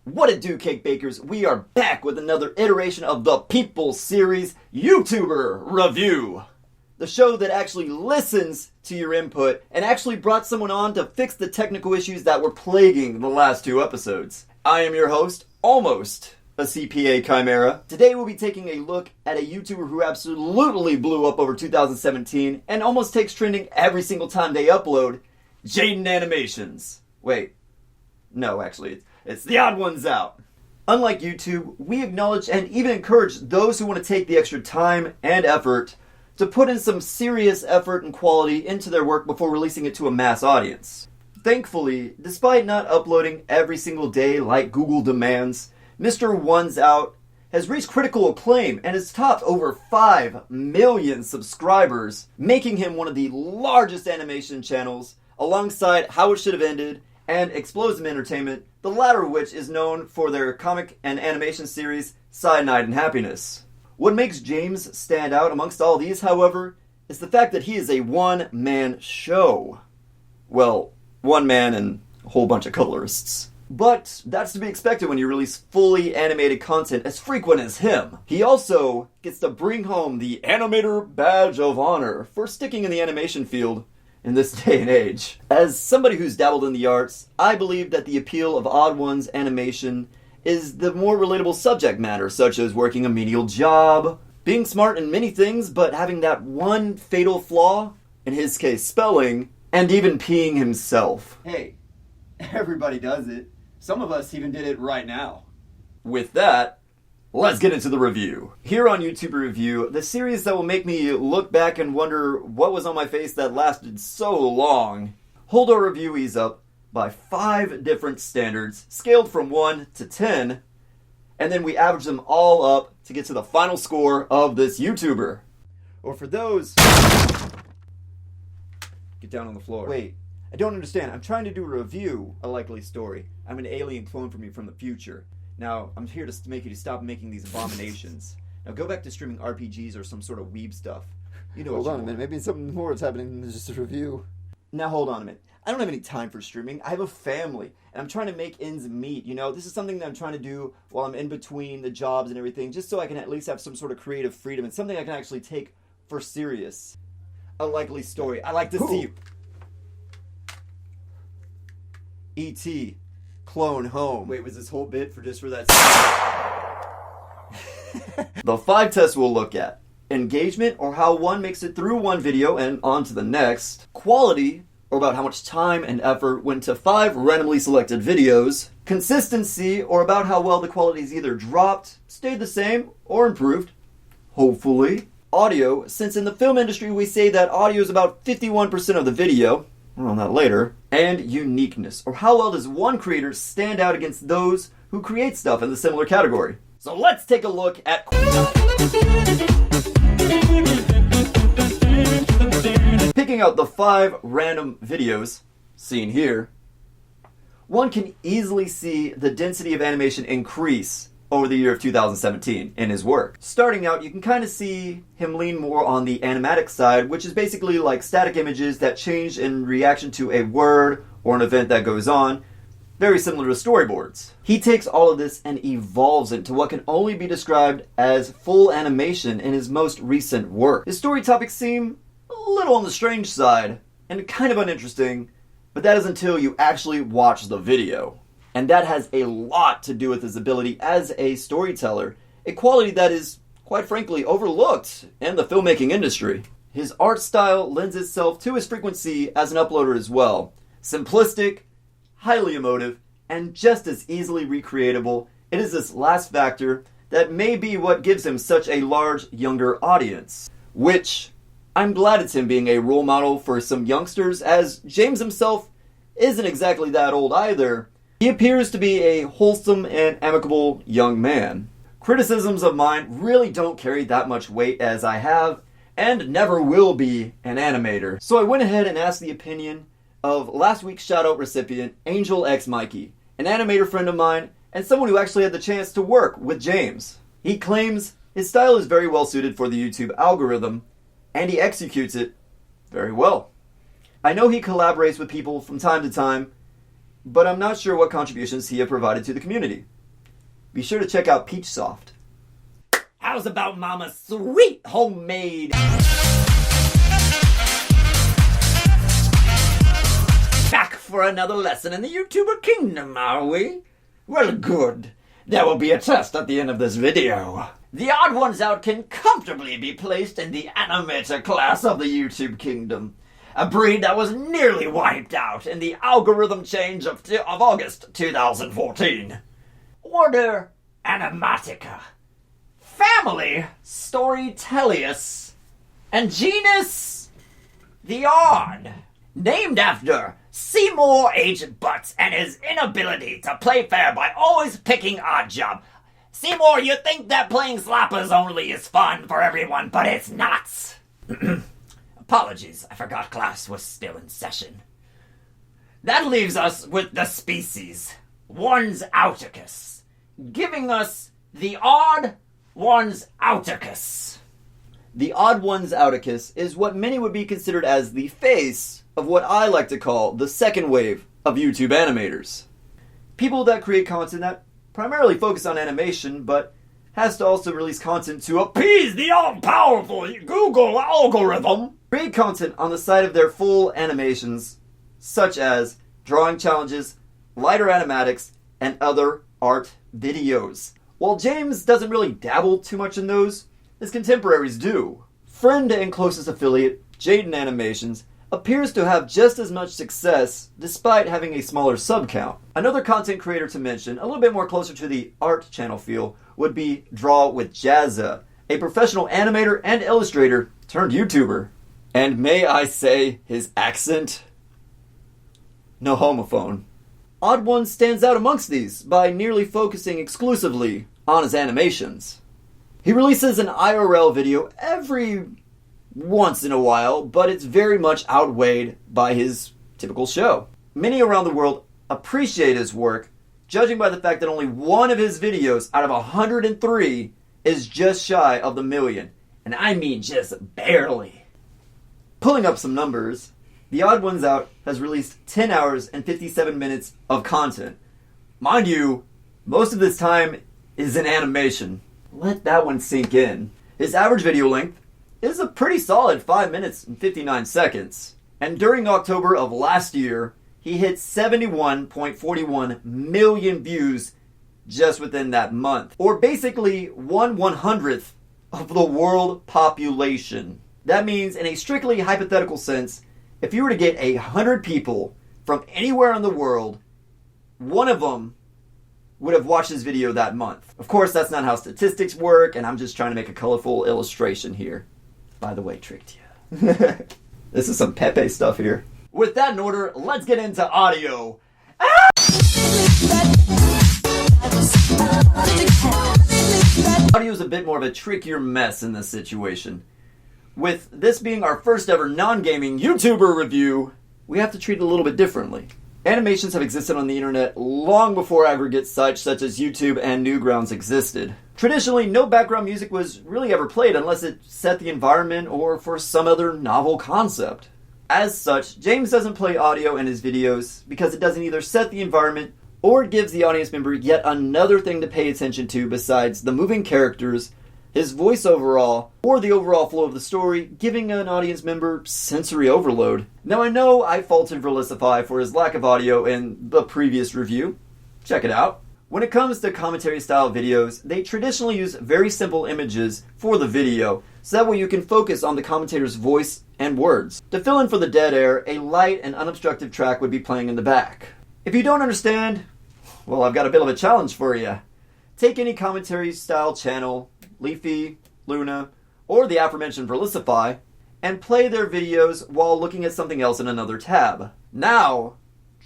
What it do, cake bakers? We are back with another iteration of the People series YouTuber Review. The show that actually listens to your input and actually brought someone on to fix the technical issues that were plaguing the last two episodes. I am your host, almost a CPA Chimera. Today we'll be taking a look at a YouTuber who absolutely blew up over 2017 and almost takes trending every single time they upload, Jaden Animations. Wait, no, actually, it's TheOdd1sOut. Unlike YouTube, we acknowledge and even encourage those who want to take the extra time and effort to put in some serious effort and quality into their work before releasing it to a mass audience. Thankfully, despite not uploading every single day like Google demands, Mr. 1sOut has reached critical acclaim and has topped over 5 million subscribers, making him one of the largest animation channels alongside How It Should Have Ended and Explosive Entertainment, the latter of which is known for their comic and animation series Cyanide and Happiness. What makes James stand out amongst all these, however, is the fact that he is a one-man show. Well, one man and a whole bunch of colorists. But that's to be expected when you release fully animated content as frequent as him. He also gets to bring home the Animator Badge of Honor for sticking in the animation field in this day and age. As somebody who's dabbled in the arts, I believe that the appeal of Odd1's animation is the more relatable subject matter, such as working a menial job, being smart in many things, but having that one fatal flaw, in his case spelling, and even peeing himself. Hey, everybody does it. Some of us even did it right now. With that, let's get into the review. Here on YouTube Review, the series that will make me look back and wonder what was on my face that lasted so long. Hold our reviewees up by 5 different standards, scaled from 1 to 10, and then we average them all up to get to the final score of this YouTuber. Or for those... Get down on the floor. Wait, I don't understand. I'm trying to do a review, A Likely Story. I'm an alien clone from you from the future. Now, I'm here to make you to stop making these abominations. Now go back to streaming RPGs or some sort of weeb stuff. You know. Hold on a minute, maybe something more is happening than just a review. Now hold on a minute. I don't have any time for streaming. I have a family, and I'm trying to make ends meet, you know? This is something that I'm trying to do while I'm in between the jobs and everything, just so I can at least have some sort of creative freedom and something I can actually take for serious. A Likely Story. I like to see you. E.T. Clone Home. Wait, was this whole bit just for that? The 5 tests we'll look at: engagement, or how one makes it through one video and on to the next; quality, or about how much time and effort went to 5 randomly selected videos; consistency, or about how well the quality is either dropped, stayed the same, or improved, hopefully; audio, since in the film industry we say that audio is about 51% of the video, more on that later; and uniqueness, or how well does one creator stand out against those who create stuff in the similar category. So let's take a look at... Picking out the 5 random videos, seen here, one can easily see the density of animation increase over the year of 2017 in his work. Starting out, you can kind of see him lean more on the animatic side, which is basically like static images that change in reaction to a word or an event that goes on, very similar to storyboards. He takes all of this and evolves it to what can only be described as full animation in his most recent work. His story topics seem a little on the strange side and kind of uninteresting, but that is until you actually watch the video. And that has a lot to do with his ability as a storyteller, a quality that is, quite frankly, overlooked in the filmmaking industry. His art style lends itself to his frequency as an uploader as well. Simplistic, highly emotive, and just as easily recreatable. It is this last factor that may be what gives him such a large younger audience. Which, I'm glad it's him being a role model for some youngsters, as James himself isn't exactly that old either. He appears to be a wholesome and amicable young man. Criticisms of mine really don't carry that much weight, as I have and never will be an animator. So I went ahead and asked the opinion of last week's shoutout recipient, Angel X Mikey, an animator friend of mine and someone who actually had the chance to work with James. He claims his style is very well suited for the YouTube algorithm, and he executes it very well. I know he collaborates with people from time to time, but I'm not sure what contributions he had provided to the community. Be sure to check out Peachsoft. How's about Mama's sweet homemade? Back for another lesson in the YouTuber kingdom, are we? Well, good. There will be a test at the end of this video. The Odd Ones Out can comfortably be placed in the animator class of the YouTube kingdom. A breed that was nearly wiped out in the algorithm change of August 2014. Order Animatica. Family Storytelius. And genus TheOdd. Named after Seymour H. Butts and his inability to play fair by always picking odd job. Seymour, you think that playing sloppers only is fun for everyone, but it's not. Apologies, I forgot class was still in session. That leaves us with the species, TheOdd1sOut, giving us the TheOdd1sOut. The TheOdd1sOut is what many would be considered as the face of what I like to call the second wave of YouTube animators. People that create content that primarily focus on animation, but has to also release content to appease the all-powerful Google algorithm. Create content on the side of their full animations, such as drawing challenges, lighter animatics, and other art videos. While James doesn't really dabble too much in those, his contemporaries do. Friend and closest affiliate, Jaden Animations, appears to have just as much success despite having a smaller sub count. Another content creator to mention, a little bit more closer to the art channel feel, would be Draw with Jazza, a professional animator and illustrator turned YouTuber. And may I say his accent? No homophone. Odd One stands out amongst these by nearly focusing exclusively on his animations. He releases an IRL video every once in a while, but it's very much outweighed by his typical show. Many around the world appreciate his work, judging by the fact that only one of his videos out of 103 is just shy of the million. And I mean just barely. Pulling up some numbers, TheOdd1sOut has released 10 hours and 57 minutes of content. Mind you, most of this time is in animation. Let that one sink in. His average video length is a pretty solid 5 minutes and 59 seconds. And during October of last year, he hit 71.41 million views just within that month. Or basically 1/100th of the world population. That means, in a strictly hypothetical sense, if you were to get 100 people from anywhere in the world, one of them would have watched this video that month. Of course, that's not how statistics work, and I'm just trying to make a colorful illustration here. By the way, tricked you. This is some Pepe stuff here. With that in order, let's get into audio. Audio is a bit more of a trickier mess in this situation. With this being our first ever non-gaming YouTuber review, we have to treat it a little bit differently. Animations have existed on the internet long before aggregate sites such as YouTube and Newgrounds existed. Traditionally, no background music was really ever played unless it set the environment or for some other novel concept. As such, James doesn't play audio in his videos because it doesn't either set the environment or it gives the audience member yet another thing to pay attention to besides the moving characters, his voice overall, or the overall flow of the story, giving an audience member sensory overload. Now I know I faulted RECREATABLE for his lack of audio in the previous review. Check it out. When it comes to commentary style videos, they traditionally use very simple images for the video, so that way you can focus on the commentator's voice and words. To fill in for the dead air, a light and unobstructed track would be playing in the back. If you don't understand, well, I've got a bit of a challenge for you. Take any commentary style channel, Leafy, Luna, or the aforementioned RECREATABLE, and play their videos while looking at something else in another tab. Now,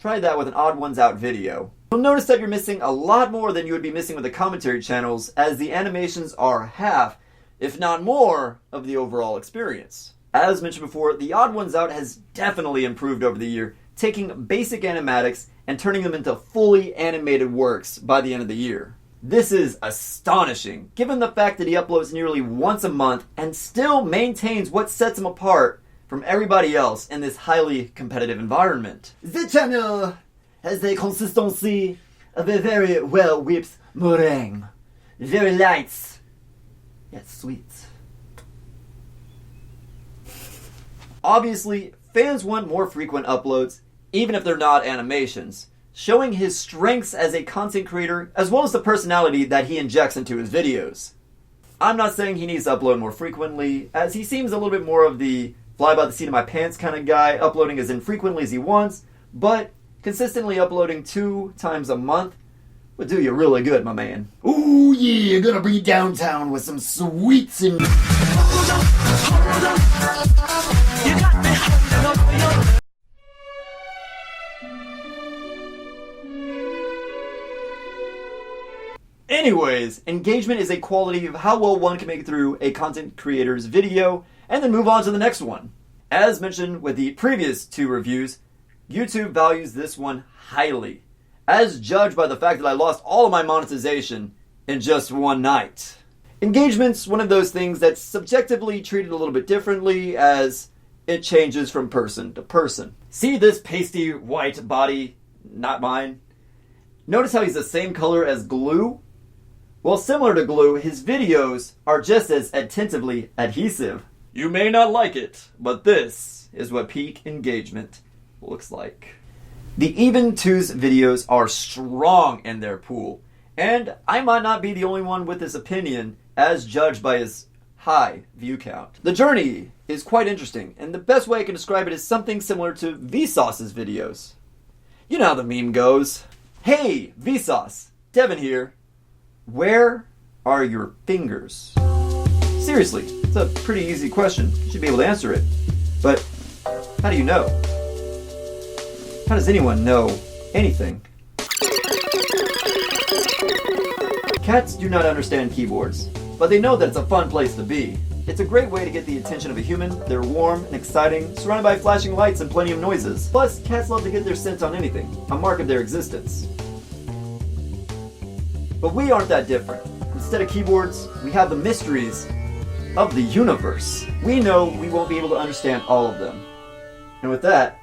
try that with an TheOdd1sOut video. You'll notice that you're missing a lot more than you would be missing with the commentary channels, as the animations are half, if not more, of the overall experience. As mentioned before, the TheOdd1sOut has definitely improved over the year, taking basic animatics and turning them into fully animated works by the end of the year. This is astonishing, given the fact that he uploads nearly once a month and still maintains what sets him apart from everybody else in this highly competitive environment. The channel has the consistency of a very well whipped meringue. Very light, yet sweet. Obviously, fans want more frequent uploads, even if they're not animations, showing his strengths as a content creator as well as the personality that he injects into his videos. I'm not saying he needs to upload more frequently, as he seems a little bit more of the fly by the seat of my pants kind of guy, uploading as infrequently as he wants, but consistently uploading 2 times a month would do you really good, my man. Ooh yeah, gonna be downtown with some sweets and... Anyways, engagement is a quality of how well one can make it through a content creator's video and then move on to the next one. As mentioned with the previous 2 reviews, YouTube values this one highly, as judged by the fact that I lost all of my monetization in just one night. Engagement's one of those things that's subjectively treated a little bit differently, as it changes from person to person. See this pasty white body? Not mine. Notice how he's the same color as glue? Well, similar to glue, his videos are just as attentively adhesive. You may not like it, but this is what peak engagement looks like. The Even 2's videos are strong in their pool, and I might not be the only one with this opinion, as judged by his high view count. The journey is quite interesting, and the best way I can describe it is something similar to Vsauce's videos. You know how the meme goes. Hey, Vsauce, Devin here. Where are your fingers? Seriously, it's a pretty easy question. You should be able to answer it. But how do you know? How does anyone know anything? Cats do not understand keyboards, but they know that it's a fun place to be. It's a great way to get the attention of a human. They're warm and exciting, surrounded by flashing lights and plenty of noises. Plus, cats love to get their scent on anything, a mark of their existence. But we aren't that different. Instead of keyboards, we have the mysteries of the universe. We know we won't be able to understand all of them. And with that,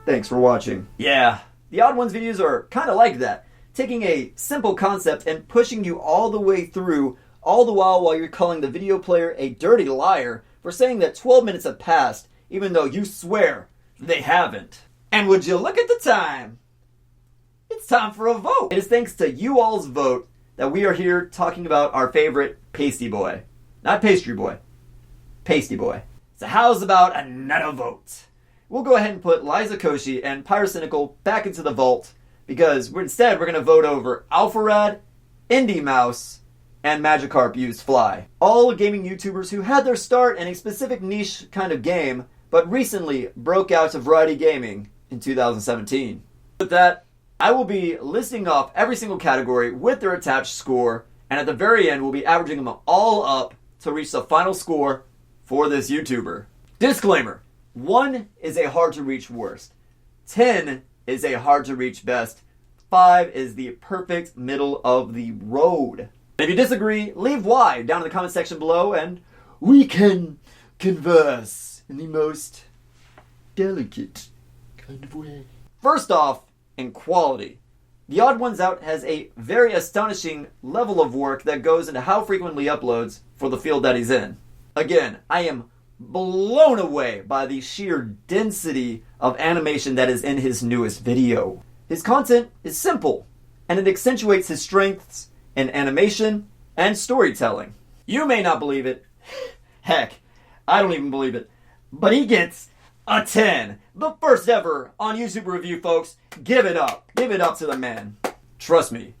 thanks for watching. Yeah, the Odd Ones videos are kind of like that. Taking a simple concept and pushing you all the way through, all the while you're calling the video player a dirty liar for saying that 12 minutes have passed, even though you swear they haven't. And would you look at the time? It's time for a vote. It is thanks to you all's vote that we are here talking about our favorite pasty boy. Not pastry boy. Pasty boy. So how's about another vote? We'll go ahead and put Liza Koshy and Pyrocynical back into the vault, because instead we're going to vote over Alpharad, Indeimaus, and MagikarpUsedFly. All gaming YouTubers who had their start in a specific niche kind of game, but recently broke out to variety gaming in 2017. With that, I will be listing off every single category with their attached score, and at the very end we'll be averaging them all up to reach the final score for this YouTuber. Disclaimer: 1 is a hard to reach worst, 10 is a hard to reach best, 5 is the perfect middle of the road. If you disagree, leave why down in the comment section below, and we can converse in the most delicate kind of way. First off, in quality, TheOdd1sOut has a very astonishing level of work that goes into how frequently he uploads for the field that he's in. Again, I am blown away by the sheer density of animation that is in his newest video. His content is simple, and it accentuates his strengths in animation and storytelling. You may not believe it. Heck, I don't even believe it. But he gets a 10. The first ever on YouTube review, folks. Give it up. Give it up to the man. Trust me,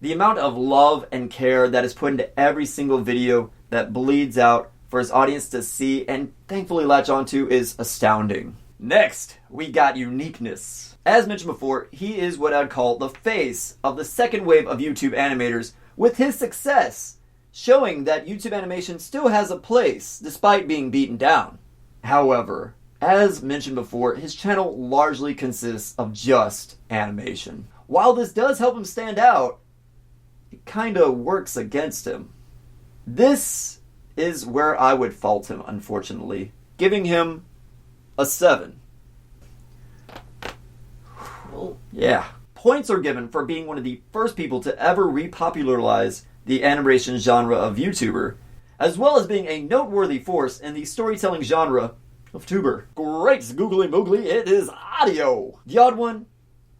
the amount of love and care that is put into every single video that bleeds out for his audience to see and thankfully latch onto is astounding. Next, we got Uniqueness. As mentioned before, he is what I'd call the face of the second wave of YouTube animators, with his success showing that YouTube animation still has a place despite being beaten down. However, as mentioned before, his channel largely consists of just animation. While this does help him stand out, it kinda works against him. This is where I would fault him, unfortunately, giving him a 7. Well, Yeah. Points are given for being one of the first people to ever repopularize the animation genre of YouTuber, as well as being a noteworthy force in the storytelling genre of tuber. Great googly moogly, it is audio! The Odd One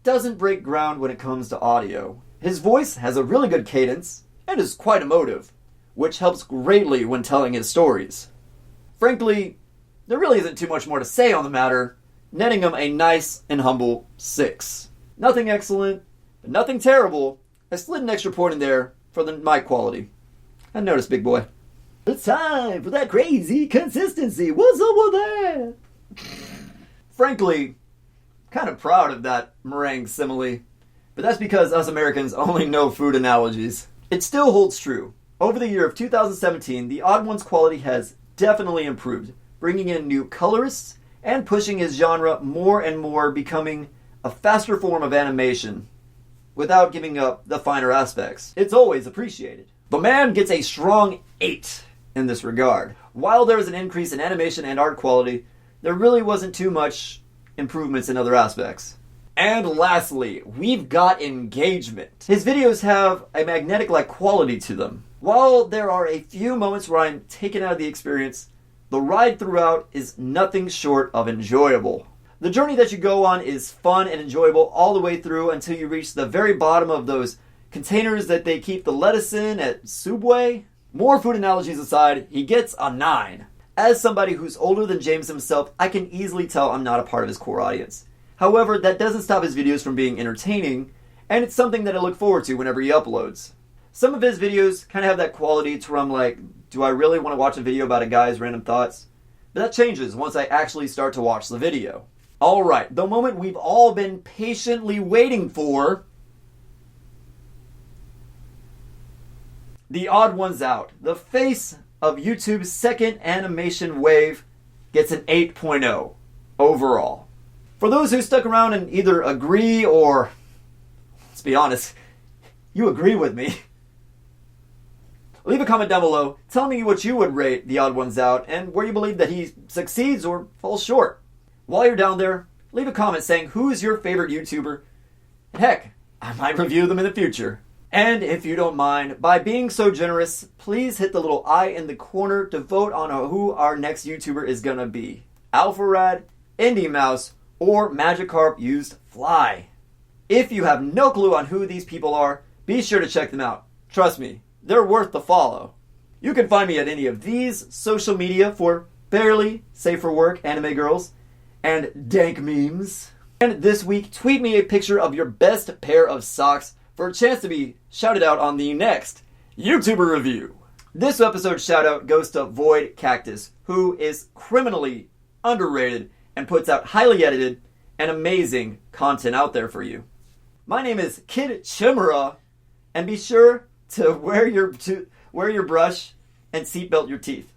doesn't break ground when it comes to audio. His voice has a really good cadence and is quite emotive, which helps greatly when telling his stories. Frankly, there really isn't too much more to say on the matter, netting him a nice and humble 6. Nothing excellent, but nothing terrible. I slid an extra point in there for the mic quality. I noticed, big boy. It's time for that crazy consistency. What's up with that? Frankly, kind of proud of that meringue simile, but that's because us Americans only know food analogies. It still holds true. Over the year of 2017, the Odd One's quality has definitely improved, bringing in new colorists and pushing his genre more and more, becoming a faster form of animation without giving up the finer aspects. It's always appreciated. The man gets a strong 8 in this regard. While there was an increase in animation and art quality, there really wasn't too much improvements in other aspects. And lastly, we've got engagement. His videos have a magnetic-like quality to them. While there are a few moments where I'm taken out of the experience, the ride throughout is nothing short of enjoyable. The journey that you go on is fun and enjoyable all the way through until you reach the very bottom of those containers that they keep the lettuce in at Subway. More food analogies aside, he gets a 9. As somebody who's older than James himself, I can easily tell I'm not a part of his core audience. However, that doesn't stop his videos from being entertaining, and it's something that I look forward to whenever he uploads. Some of his videos kind of have that quality to where I'm like, do I really want to watch a video about a guy's random thoughts? But that changes once I actually start to watch the video. Alright, the moment we've all been patiently waiting for. The Odd One's Out. The face of YouTube's second animation wave gets an 8.0 overall. For those who stuck around and either agree or, let's be honest, you agree with me, leave a comment down below. Tell me what you would rate The Odd One's Out and where you believe that he succeeds or falls short. While you're down there, leave a comment saying who's your favorite YouTuber. Heck, I might review them in the future. And if you don't mind, by being so generous, please hit the little eye in the corner to vote on who our next YouTuber is gonna be. Alpharad, Indeimaus, or MagikarpUsedFly. If you have no clue on who these people are, be sure to check them out. Trust me, they're worth the follow. You can find me at any of these social media for barely safe for work anime girls and dank memes. And this week, tweet me a picture of your best pair of socks for a chance to be shouted out on the next YouTuber review. This episode's shout out goes to Void Cactus, who is criminally underrated and puts out highly edited and amazing content out there for you. My name is Kid Chimera, and be sure to wear your brush and seatbelt your teeth.